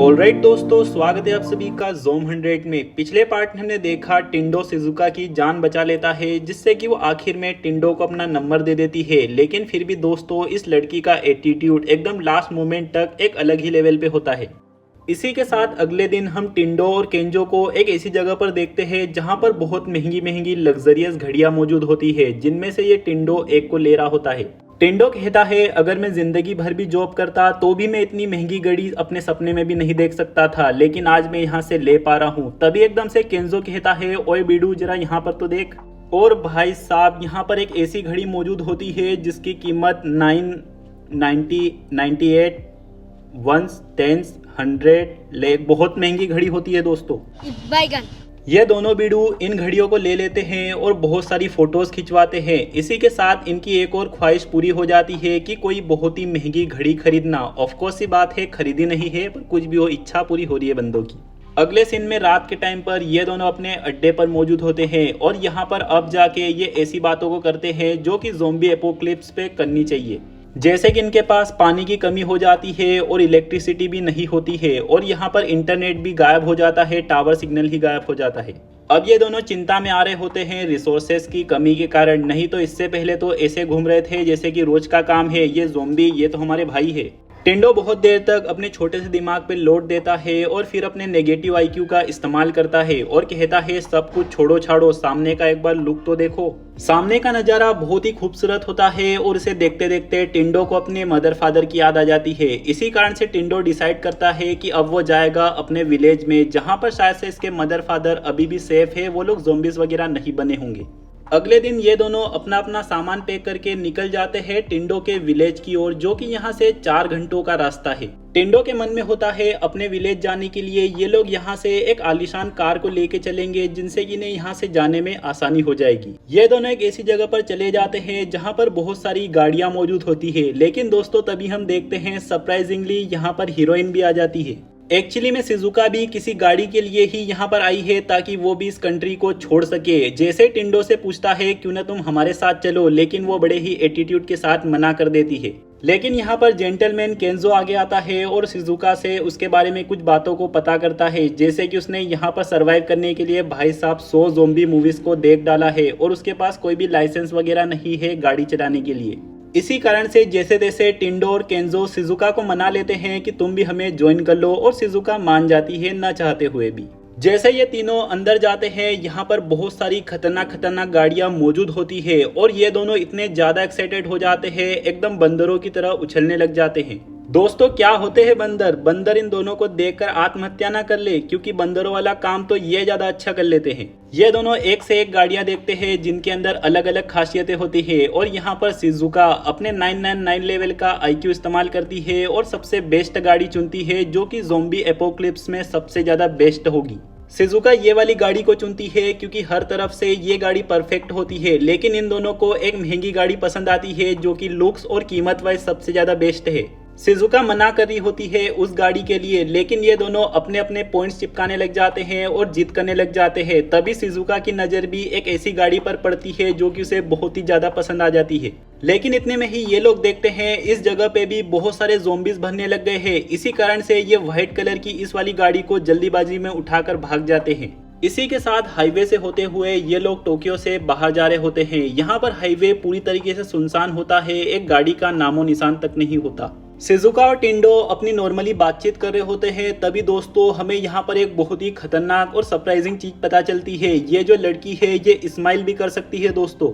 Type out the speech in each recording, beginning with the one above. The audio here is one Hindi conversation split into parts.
ऑलराइट दोस्तों, स्वागत है आप सभी का ज़ोम 100 में। पिछले पार्ट में हमने देखा टिंडो शिजुका की जान बचा लेता है, जिससे कि वो आखिर में टिंडो को अपना नंबर दे देती है। लेकिन फिर भी दोस्तों, इस लड़की का एटीट्यूड एकदम लास्ट मोमेंट तक एक अलग ही लेवल पे होता है। इसी के साथ अगले दिन हम टिंडो और केंजो को एक ऐसी जगह पर देखते हैं जहां पर बहुत महंगी महंगी लग्जरियस घड़ियां मौजूद होती है, जिनमें से ये टिंडो एक को ले रहा होता है। टिंडो कहता है, अगर मैं जिंदगी भर भी जॉब करता तो भी मैं इतनी महंगी घड़ी अपने सपने में भी नहीं देख सकता था, लेकिन आज मैं यहाँ से ले पा रहा हूँ। तभी एकदम से केंजो कहता है, ओए बीडू जरा यहाँ पर तो देख। और भाई साहब, यहाँ पर एक ऐसी घड़ी मौजूद होती है जिसकी कीमत 990, 98, 1s, 10s, 100 बहुत महंगी घड़ी होती है दोस्तों। ये दोनों बीडू इन घड़ियों को ले लेते हैं और बहुत सारी फोटोज खिंचवाते हैं। इसी के साथ इनकी एक और ख्वाहिश पूरी हो जाती है कि कोई बहुत ही महंगी घड़ी खरीदना। ऑफकोर्स सी बात है, खरीदी नहीं है, पर कुछ भी हो, इच्छा पूरी हो रही है बंदों की। अगले सीन में रात के टाइम पर ये दोनों अपने अड्डे पर मौजूद होते हैं और यहाँ पर अब जाके ये ऐसी बातों को करते हैं जो कि ज़ोंबी एपोक्लिप्स पे करनी चाहिए। जैसे कि इनके पास पानी की कमी हो जाती है और इलेक्ट्रिसिटी भी नहीं होती है और यहाँ पर इंटरनेट भी गायब हो जाता है, टावर सिग्नल ही गायब हो जाता है। अब ये दोनों चिंता में आ रहे होते हैं रिसोर्सेस की कमी के कारण। नहीं तो इससे पहले तो ऐसे घूम रहे थे जैसे कि रोज का काम है, ये ज़ोंबी ये तो हमारे भाई है। टिंडो बहुत देर तक अपने छोटे से दिमाग पे लोड देता है और फिर अपने नेगेटिव आईक्यू का इस्तेमाल करता है और कहता है, सब कुछ छोड़ो छाड़ो, सामने का एक बार लुक तो देखो। सामने का नज़ारा बहुत ही खूबसूरत होता है और इसे देखते देखते टिंडो को अपने मदर फादर की याद आ जाती है। इसी कारण से टिंडो डिसाइड करता है कि अब वो जाएगा अपने विलेज में, जहाँ पर शायद से इसके मदर फादर अभी भी सेफ है, वो लोग ज़ोंबीज वगैरह नहीं बने होंगे। अगले दिन ये दोनों अपना अपना सामान पैक करके निकल जाते हैं टिंडो के विलेज की ओर, जो कि यहाँ से 4 घंटों का रास्ता है। टिंडो के मन में होता है अपने विलेज जाने के लिए ये लोग यहाँ से एक आलीशान कार को लेके चलेंगे, जिनसे कि इन्हें यहाँ से जाने में आसानी हो जाएगी। ये दोनों एक ऐसी जगह पर चले जाते हैं जहाँ पर बहुत सारी गाड़ियाँ मौजूद होती है। लेकिन दोस्तों, तभी हम देखते हैं सरप्राइजिंगली यहाँ पर हीरोइन भी आ जाती है। एक्चुअली में शिजुका भी किसी गाड़ी के लिए ही यहाँ पर आई है ताकि वो भी इस कंट्री को छोड़ सके। जैसे टिंडो से पूछता है, क्यों ना तुम हमारे साथ चलो, लेकिन वो बड़े ही एटीट्यूड के साथ मना कर देती है। लेकिन यहाँ पर जेंटलमैन केंजो आगे आता है और शिजुका से उसके बारे में कुछ बातों को पता करता है, जैसे कि उसने यहाँ पर सरवाइव करने के लिए भाई साहब 100 ज़ोंबी मूवीज को देख डाला है और उसके पास कोई भी लाइसेंस वगैरह नहीं है गाड़ी चलाने के लिए। इसी कारण से जैसे तैसे टिंडो और केंजो शिजुका को मना लेते हैं कि तुम भी हमें ज्वाइन कर लो, और शिजुका मान जाती है न चाहते हुए भी। जैसे ये तीनों अंदर जाते हैं, यहाँ पर बहुत सारी खतरनाक खतरनाक गाड़ियाँ मौजूद होती है और ये दोनों इतने ज्यादा एक्साइटेड हो जाते हैं, एकदम बंदरों की तरह उछलने लग जाते हैं। दोस्तों, क्या होते हैं बंदर। बंदर इन दोनों को देखकर आत्महत्या ना कर ले, क्योंकि बंदरों वाला काम तो ये ज्यादा अच्छा कर लेते हैं। ये दोनों एक से एक गाड़ियां देखते हैं जिनके अंदर अलग अलग खासियतें होती है और यहाँ पर शिजुका अपने 999 लेवल का आईक्यू इस्तेमाल करती है और सबसे बेस्ट गाड़ी चुनती है, जो कि ज़ोंबी एपोक्लिप्स में सबसे ज्यादा बेस्ट होगी। शिजुका ये वाली गाड़ी को चुनती है क्योंकि हर तरफ से ये गाड़ी परफेक्ट होती है। लेकिन इन दोनों को एक महंगी गाड़ी पसंद आती है, जो कि लुक्स और कीमत वाइज सबसे ज्यादा बेस्ट है। शिजुका मना कर रही होती है उस गाड़ी के लिए, लेकिन ये दोनों अपने अपने पॉइंट्स चिपकाने लग जाते हैं और जिद करने लग जाते हैं। तभी शिजुका की नज़र भी एक ऐसी गाड़ी पर पड़ती है जो कि उसे बहुत ही ज़्यादा पसंद आ जाती है। लेकिन इतने में ही ये लोग देखते हैं इस जगह पे भी बहुत सारे ज़ोंबीज भरने लग गए हैं। इसी कारण से ये व्हाइट कलर की इस वाली गाड़ी को जल्दीबाजी में उठाकर भाग जाते हैं। इसी के साथ हाईवे से होते हुए ये लोग टोक्यो से बाहर जा रहे होते हैं। यहाँ पर हाईवे पूरी तरीके से सुनसान होता है, एक गाड़ी का नामो निशान तक नहीं होता। शिजुका और टिंडो अपनी नॉर्मली बातचीत कर रहे होते हैं, तभी दोस्तों हमें यहाँ पर एक बहुत ही खतरनाक और सरप्राइजिंग चीज पता चलती है। ये जो लड़की है ये स्माइल भी कर सकती है दोस्तों।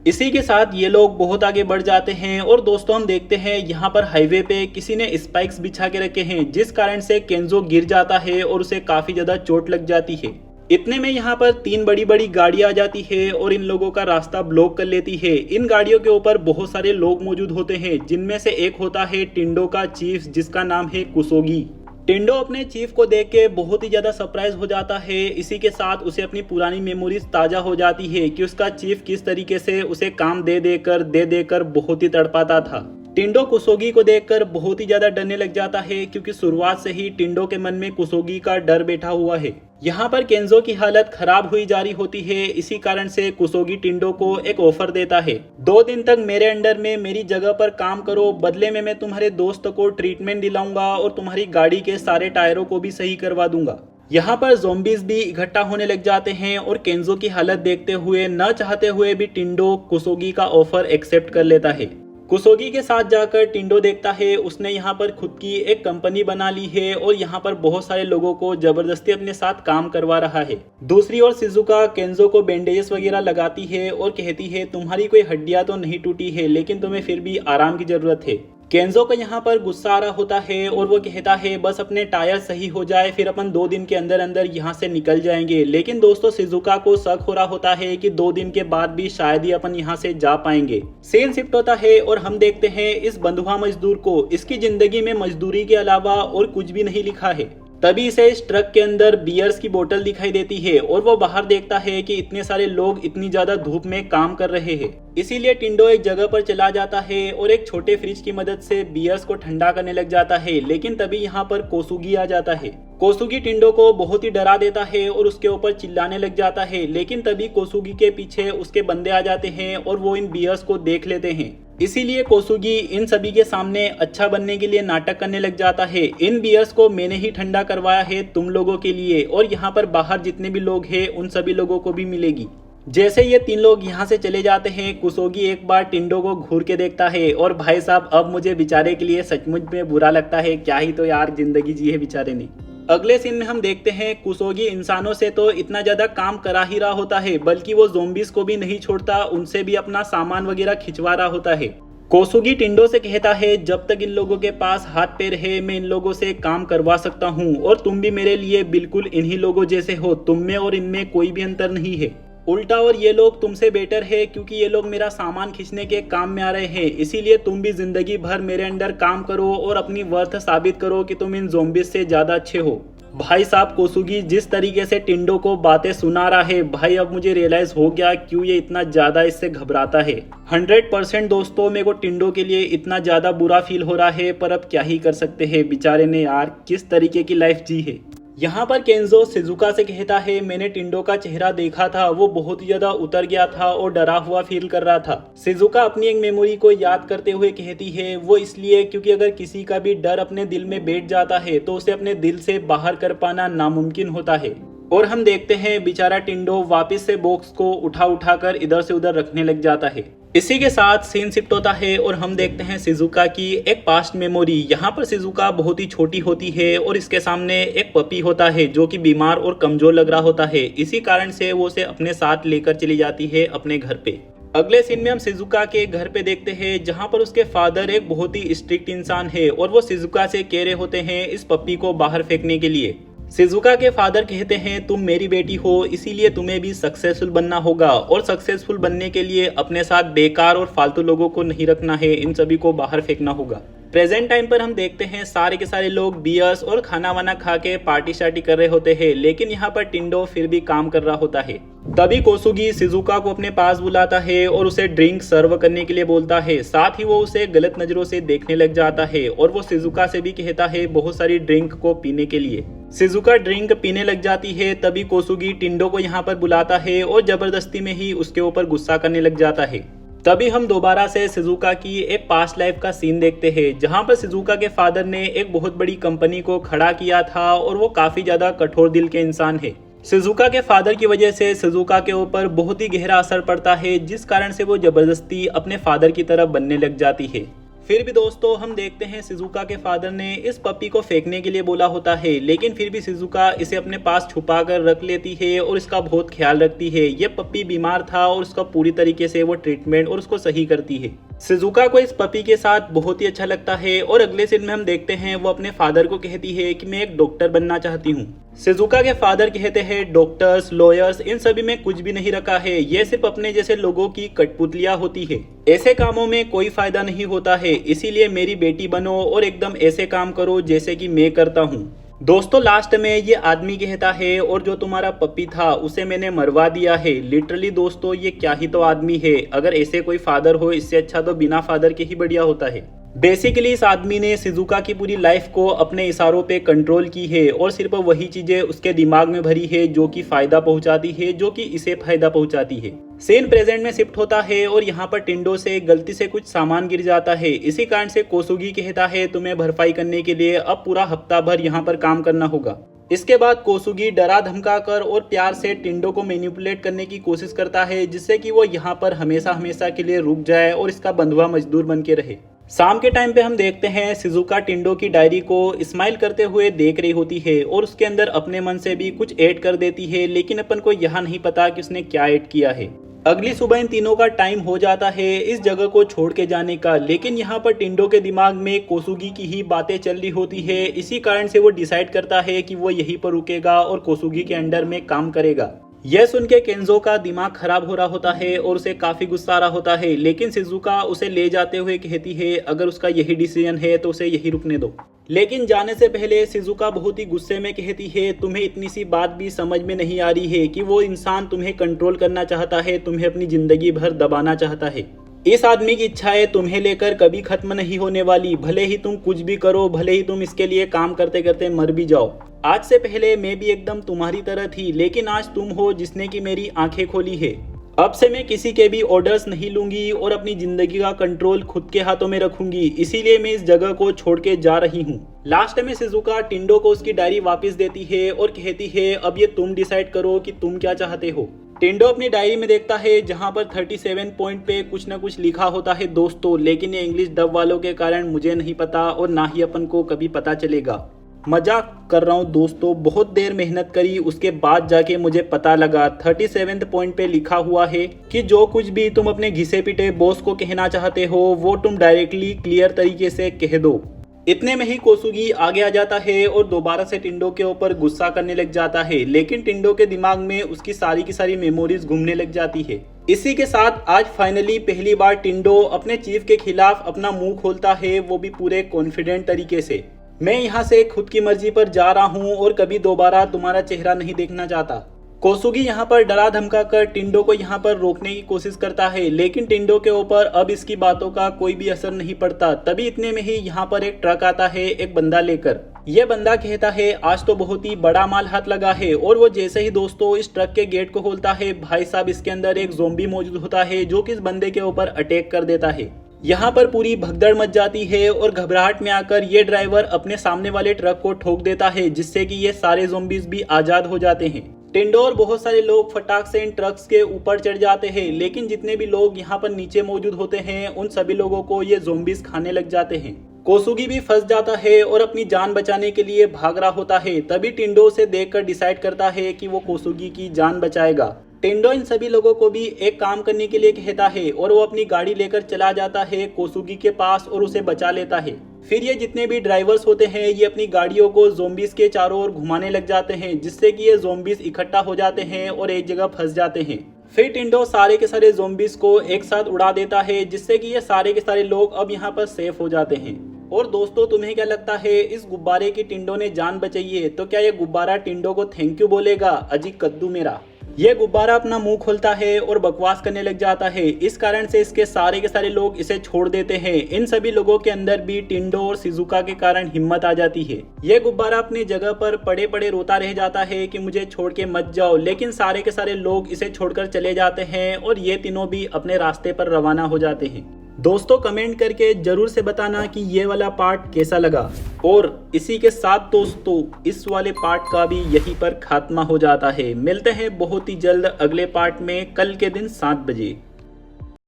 इसी के साथ ये लोग बहुत आगे बढ़ जाते हैं और दोस्तों हम देखते हैं यहाँ पर हाईवे पे किसी ने स्पाइक्स बिछा के रखे हैं, जिस कारण से केंजो गिर जाता है और उसे काफी ज्यादा चोट लग जाती है। इतने में यहाँ पर 3 बड़ी बड़ी गाड़ियां आ जाती है और इन लोगों का रास्ता ब्लॉक कर लेती है। इन गाड़ियों के ऊपर बहुत सारे लोग मौजूद होते हैं, जिनमें से एक होता है टिंडो का चीफ, जिसका नाम है कुसोगी। टिंडो अपने चीफ को देख के बहुत ही ज्यादा सरप्राइज हो जाता है। इसी के साथ उसे अपनी पुरानी मेमोरीज ताजा हो जाती है कि उसका चीफ किस तरीके से उसे काम दे देकर बहुत ही तड़पाता था। टिंडो कुसोगी को देखकर बहुत ही ज्यादा डरने लग जाता है क्योंकि शुरुआत से ही टिंडो के मन में कुसोगी का डर बैठा हुआ है। यहाँ पर केंजो की हालत खराब हुई जा रही होती है। इसी कारण से कुसोगी टिंडो को एक ऑफर देता है, 2 दिन तक मेरे अंडर में मेरी जगह पर काम करो, बदले में मैं तुम्हारे दोस्त को ट्रीटमेंट दिलाऊंगा और तुम्हारी गाड़ी के सारे टायरों को भी सही करवा दूंगा। यहाँ पर ज़ॉम्बीज़ भी इकट्ठा होने लग जाते हैं और केंजो की हालत देखते हुए न चाहते हुए भी टिंडो कुसोगी का ऑफर एक्सेप्ट कर लेता है। कुसोगी के साथ जाकर टिंडो देखता है उसने यहाँ पर खुद की एक कंपनी बना ली है और यहाँ पर बहुत सारे लोगों को जबरदस्ती अपने साथ काम करवा रहा है। दूसरी ओर शिजुका केंजो को बैंडेजेस वगैरह लगाती है और कहती है तुम्हारी कोई हड्डियां तो नहीं टूटी है, लेकिन तुम्हें फिर भी आराम की जरूरत है। केंजो को यहाँ पर गुस्सा आ रहा होता है और वो कहता है बस अपने टायर सही हो जाए फिर अपन 2 दिन के अंदर अंदर यहाँ से निकल जाएंगे। लेकिन दोस्तों शिजुका को शक हो रहा होता है कि 2 दिन के बाद भी शायद ही अपन यहाँ से जा पाएंगे। सीन शिफ्ट होता है और हम देखते हैं इस बंधुआ मजदूर को, इसकी जिंदगी में मजदूरी के अलावा और कुछ भी नहीं लिखा है। तभी इसे इस ट्रक के अंदर बियर्स की बोतल दिखाई देती है और वो बाहर देखता है कि इतने सारे लोग इतनी ज्यादा धूप में काम कर रहे हैं। इसीलिए टिंडो एक जगह पर चला जाता है और एक छोटे फ्रिज की मदद से बियर्स को ठंडा करने लग जाता है। लेकिन तभी यहाँ पर कोसुगी आ जाता है। कोसुगी टिंडो को बहुत ही डरा देता है और उसके ऊपर चिल्लाने लग जाता है। लेकिन तभी कोसुगी के पीछे उसके बंदे आ जाते हैं और वो इन बियर्स को देख लेते हैं। इसीलिए कोसुगी इन सभी के सामने अच्छा बनने के लिए नाटक करने लग जाता है। इन बियर्स को मैंने ही ठंडा करवाया है तुम लोगों के लिए और यहाँ पर बाहर जितने भी लोग हैं उन सभी लोगों को भी मिलेगी। जैसे ये 3 लोग यहाँ से चले जाते हैं कुसोगी एक बार टिंडो को घूर के देखता है और भाई साहब अब मुझे बेचारे के लिए सचमुच में बुरा लगता है। क्या ही तो यार जिंदगी जी है बेचारे ने। अगले सीन में हम देखते हैं कुसोगी इंसानों से तो इतना ज्यादा काम करा ही रहा होता है बल्कि वो ज़ॉम्बीज़ को भी नहीं छोड़ता, उनसे भी अपना सामान वगैरह खिंचवा रहा होता है। कोसुगी टिंडो से कहता है जब तक इन लोगों के पास हाथ पैर है मैं इन लोगों से काम करवा सकता हूँ और तुम भी मेरे लिए बिल्कुल इन्हीं लोगों जैसे हो, तुम में और इनमें कोई भी अंतर नहीं है। उल्टा और ये लोग तुमसे बेटर है क्योंकि ये लोग मेरा सामान खींचने के काम में आ रहे हैं। इसीलिए तुम भी जिंदगी भर मेरे अंडर काम करो और अपनी वर्थ साबित करो कि तुम इन ज़ॉम्बीज़ से ज्यादा अच्छे हो। भाई साहब कोसुगी जिस तरीके से टिंडो को बातें सुना रहा है भाई अब मुझे रियलाइज हो गया क्यों ये इतना ज्यादा इससे घबराता है। 100% दोस्तों मेरे को टिंडो के लिए इतना ज्यादा बुरा फील हो रहा है पर अब क्या ही कर सकते हैं, बेचारे ने यार किस तरीके की लाइफ जी है। यहाँ पर केंजो शिजुका से कहता है मैंने टिंडो का चेहरा देखा था, वो बहुत ही ज्यादा उतर गया था और डरा हुआ फील कर रहा था। शिजुका अपनी एक मेमोरी को याद करते हुए कहती है वो इसलिए क्योंकि अगर किसी का भी डर अपने दिल में बैठ जाता है तो उसे अपने दिल से बाहर कर पाना नामुमकिन होता है। और हम देखते हैं बेचारा टिंडो वापस से बॉक्स को उठा कर इधर से उधर रखने लग जाता है। इसी के साथ सीन शिफ्ट होता है और हम देखते हैं शिजुका की एक पास्ट मेमोरी। यहाँ पर शिजुका बहुत ही छोटी होती है और इसके सामने एक पपी होता है जो कि बीमार और कमजोर लग रहा होता है। इसी कारण से वो उसे अपने साथ लेकर चली जाती है अपने घर पे। अगले सीन में हम शिजुका के घर पे देखते हैं जहाँ पर उसके फादर एक बहुत ही स्ट्रिक्ट इंसान है और वो शिजुका से कह रहे होते हैं इस पपी को बाहर फेंकने के लिए। शिजुका के फादर कहते हैं तुम मेरी बेटी हो इसीलिए तुम्हें भी सक्सेसफुल बनना होगा और सक्सेसफुल बनने के लिए अपने साथ बेकार और फालतू लोगों को नहीं रखना है, इन सभी को बाहर फेंकना होगा। प्रेजेंट टाइम पर हम देखते हैं सारे के सारे लोग बियर्स और खाना वाना खा के पार्टी शार्टी कर रहे होते हैं लेकिन यहाँ पर टिंडो फिर भी काम कर रहा होता है। तभी कोसुगी शिजुका को अपने पास बुलाता है और उसे ड्रिंक सर्व करने के लिए बोलता है। साथ ही वो उसे गलत नजरों से देखने लग जाता है और वो शिजुका से भी कहता है बहुत सारी ड्रिंक को पीने के लिए। शिजुका ड्रिंक पीने लग जाती है। तभी कोसुगी टिंडो को यहाँ पर बुलाता है और जबरदस्ती में ही उसके ऊपर गुस्सा करने लग जाता है। तभी हम दोबारा से शिजुका की एक पास्ट लाइफ का सीन देखते हैं जहां पर शिजुका के फादर ने एक बहुत बड़ी कंपनी को खड़ा किया था और वो काफी ज्यादा कठोर दिल के इंसान है। शिजुका के फादर की वजह से शिजुका के ऊपर बहुत ही गहरा असर पड़ता है जिस कारण से वो जबरदस्ती अपने फादर की तरफ बनने लग जाती है। फिर भी दोस्तों हम देखते हैं शिजुका के फादर ने इस पपी को फेंकने के लिए बोला होता है लेकिन फिर भी शिजुका इसे अपने पास छुपा कर रख लेती है और इसका बहुत ख्याल रखती है। ये पपी बीमार था और उसका पूरी तरीके से वो ट्रीटमेंट और उसको सही करती है। शिजुका को इस पपी के साथ बहुत ही अच्छा लगता है और अगले सीन में हम देखते हैं वो अपने फादर को कहती है कि मैं एक डॉक्टर बनना चाहती हूँ। शिजुका के फादर कहते हैं डॉक्टर्स लॉयर्स इन सभी में कुछ भी नहीं रखा है, ये सिर्फ अपने जैसे लोगों की कठपुतलियां होती है। ऐसे कामों में कोई फायदा नहीं होता है, इसीलिए मेरी बेटी बनो और एकदम ऐसे काम करो जैसे कि मैं करता हूँ। दोस्तों लास्ट में ये आदमी कहता है और जो तुम्हारा पपी था उसे मैंने मरवा दिया है। लिटरली दोस्तों ये क्या ही तो आदमी है, अगर ऐसे कोई फादर हो इससे अच्छा तो बिना फादर के ही बढ़िया होता है। बेसिकली इस आदमी ने शिजुका की पूरी लाइफ को अपने इशारों पे कंट्रोल की है और सिर्फ वही चीजें उसके दिमाग में भरी है जो कि फायदा पहुंचाती है, जो कि इसे फायदा पहुंचाती है। सीन प्रेजेंट में शिफ्ट होता है और यहाँ पर टिंडो से गलती से कुछ सामान गिर जाता है। इसी कारण से कोसुगी कहता है तुम्हें भरपाई करने के लिए अब पूरा हफ्ता भर यहाँ पर काम करना होगा। इसके बाद कोसुगी डरा धमका कर और प्यार से टिंडो को मैनिपुलेट करने की कोशिश करता है, जिससे कि वो यहाँ पर हमेशा हमेशा के लिए रुक जाए और इसका बंधुआ मजदूर बन के रहे। शाम के टाइम पे हम देखते हैं शिजुका टिंडो की डायरी को स्माइल करते हुए देख रही होती है और उसके अंदर अपने मन से भी कुछ ऐड कर देती है, लेकिन अपन को यह नहीं पता कि उसने क्या ऐड किया है। अगली सुबह इन तीनों का टाइम हो जाता है इस जगह को छोड़ के जाने का, लेकिन यहाँ पर टिंडो के दिमाग में कोसुगी की ही बातें चल रही होती है। इसी कारण से वो डिसाइड करता है कि वो यहीं पर रुकेगा और कोसुगी के अंडर में काम करेगा। यह सुन के केंजो का दिमाग खराब हो रहा होता है और उसे काफी गुस्सा आ रहा होता है, लेकिन शिजुका उसे ले जाते हुए कहती है अगर उसका यही डिसीजन है तो उसे यही रुकने दो। लेकिन जाने से पहले शिजुका बहुत ही गुस्से में कहती है तुम्हें इतनी सी बात भी समझ में नहीं आ रही है कि वो इंसान तुम्हें कंट्रोल करना चाहता है, तुम्हें अपनी जिंदगी भर दबाना चाहता है। इस आदमी की इच्छाएं तुम्हें लेकर कभी खत्म नहीं होने वाली, भले ही तुम कुछ भी करो, भले ही तुम इसके लिए काम करते करते मर भी जाओ। आज से पहले मैं भी एकदम तुम्हारी तरह थी, लेकिन आज तुम हो जिसने की मेरी आंखें खोली है। अब से मैं किसी के भी ऑर्डर्स नहीं लूंगी और अपनी जिंदगी का कंट्रोल खुद के हाथों में रखूंगी, इसीलिए मैं इस जगह को छोड़ के जा रही हूँ। लास्ट में शिजुका टिंडो को उसकी डायरी वापस देती है और कहती है अब ये तुम डिसाइड करो कि तुम क्या चाहते हो। टिंडो अपनी डायरी में देखता है जहां पर 37 पॉइंट पे कुछ ना कुछ लिखा होता है दोस्तों, लेकिन ये इंग्लिश डब वालों के कारण मुझे नहीं पता और ना ही अपन को कभी पता चलेगा। मजाक कर रहा हूँ दोस्तों, बहुत देर मेहनत करी उसके बाद जाके मुझे पता लगा 37 पॉइंट पे लिखा हुआ है कि जो कुछ भी तुम अपने घिसे पिटे बॉस को कहना चाहते हो वो तुम डायरेक्टली क्लियर तरीके से कह दो। इतने में ही कोसुगी आगे आ जाता है और दोबारा से टिंडो के ऊपर गुस्सा करने लग जाता है, लेकिन टिंडो के दिमाग में उसकी सारी की सारी मेमोरीज घूमने लग जाती है। इसी के साथ आज फाइनली पहली बार टिंडो अपने चीफ के खिलाफ अपना मुंह खोलता है, वो भी पूरे कॉन्फिडेंट तरीके से। मैं यहाँ से खुद की मर्जी पर जा रहा हूँ और कभी दोबारा तुम्हारा चेहरा नहीं देखना चाहता। कोसुगी यहाँ पर डरा धमका कर टिंडो को यहाँ पर रोकने की कोशिश करता है, लेकिन टिंडो के ऊपर अब इसकी बातों का कोई भी असर नहीं पड़ता। तभी इतने में ही यहाँ पर एक ट्रक आता है एक बंदा लेकर। यह बंदा कहता है आज तो बहुत ही बड़ा माल हाथ लगा है, और वो जैसे ही दोस्तों इस ट्रक के गेट को खोलता है, भाई साहब इसके अंदर एक ज़ोंबी मौजूद होता है जो कि इस बंदे के ऊपर अटैक कर देता है। यहाँ पर पूरी भगदड़ मच जाती है और घबराहट में आकर ये ड्राइवर अपने सामने वाले ट्रक को ठोक देता है, जिससे कि ये सारे ज़ोंबीज भी आजाद हो जाते हैं। टिंडो और बहुत सारे लोग फटाक से इन ट्रक्स के ऊपर चढ़ जाते हैं, लेकिन जितने भी लोग यहाँ पर नीचे मौजूद होते हैं उन सभी लोगों को ये ज़ोंबीज खाने लग जाते हैं। कोसुगी भी फंस जाता है और अपनी जान बचाने के लिए भाग रहा होता है। तभी टिंडो उसे देखकर डिसाइड करता है कि वो कोसुगी की जान बचाएगा। टिंडो इन सभी लोगों को भी एक काम करने के लिए कहता है और वो अपनी गाड़ी लेकर चला जाता है कोसुगी के पास और उसे बचा लेता है। फिर ये जितने भी ड्राइवर्स होते हैं ये अपनी गाड़ियों को ज़ोंबीज के चारों ओर घुमाने लग जाते हैं, जिससे कि ये ज़ोंबीज इकट्ठा हो जाते हैं और एक जगह फंस जाते हैं। फिर टिंडो सारे के सारे ज़ोंबीज को एक साथ उड़ा देता है, जिससे कि ये सारे के सारे लोग अब यहाँ पर सेफ हो जाते हैं। और दोस्तों तुम्हें क्या लगता है इस गुब्बारे की टिंडो ने जान बचाई है, तो क्या ये गुब्बारा टिंडो को थैंक यू बोलेगा? अजी कद्दू मेरा। ये गुब्बारा अपना मुंह खोलता है और बकवास करने लग जाता है। इस कारण से इसके सारे के सारे लोग इसे छोड़ देते हैं। इन सभी लोगों के अंदर भी टिंडो और शिजुका के कारण हिम्मत आ जाती है। ये गुब्बारा अपनी जगह पर पड़े पड़े रोता रह जाता है कि मुझे छोड़ के मत जाओ, लेकिन सारे के सारे लोग इसे छोड़कर चले जाते हैं और ये तीनों भी अपने रास्ते पर रवाना हो जाते हैं। दोस्तों कमेंट करके जरूर से बताना कि ये वाला पार्ट कैसा लगा। और इसी के साथ दोस्तों इस वाले पार्ट का भी यहीं पर खात्मा हो जाता है। मिलते हैं बहुत ही जल्द अगले पार्ट में कल के दिन 7 बजे।